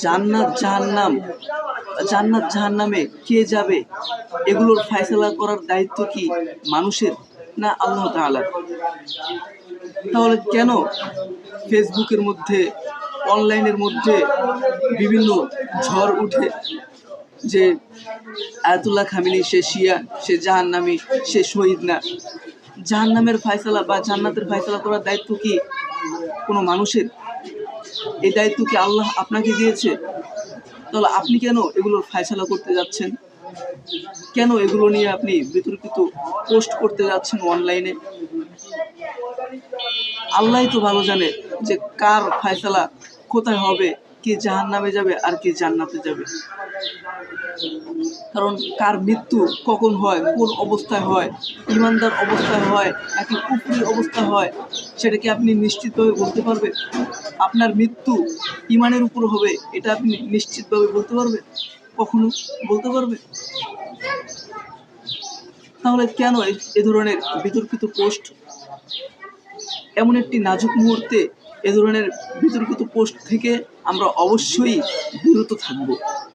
জান্নাত জাহান্নাম, জান্নাত জাহান্নামে কে যাবে এগুলোর ফায়সালা করার দায়িত্ব কি মানুষের না আল্লাহ তাআলার? তাহলে কেন ফেসবুকের মধ্যে, অনলাইনের মধ্যে বিভিন্ন ঝড় উঠে যে আয়াতুল্লাহ খামেনি সে শিয়া, সে জাহান্নামী, সে শহীদ না? জাহান্নামের ফায়সালা বা জান্নাতের ফায়সালা করার দায়িত্ব কি কোনো মানুষের? এই দায়িত্ব কি আল্লাহ আপনাকে দিয়েছে? তাহলে আপনি কেন এগুলোর ফায়সালা করতে যাচ্ছেন? কেন এগুলো নিয়ে আপনি বিতর্কিত পোস্ট করতে যাচ্ছেন অনলাইনে? আল্লাহই তো ভালো জানে যে কার ফায়সালা কোথায় হবে, কে জাহান্নামে যাবে আর কে জান্নাতে যাবে। কারণ কার মৃত্যু কখন হয়, কোন অবস্থায় হয়, ইমানদার অবস্থায় হয় নাকি কুফরি অবস্থায় হয়, সেটা কি আপনি নিশ্চিতভাবে বলতে পারবেন? আপনার মৃত্যু ইমানের উপর হবে এটা আপনি নিশ্চিতভাবে বলতে পারবেন? কখনো বলতে পারবেন? তাহলে কেন এ ধরনের বিতর্কিত পোস্ট? এমন একটি নাজুক মুহূর্তে এ ধরনের বিতর্কিত পোস্ট থেকে আমরা অবশ্যই বিরত থাকব।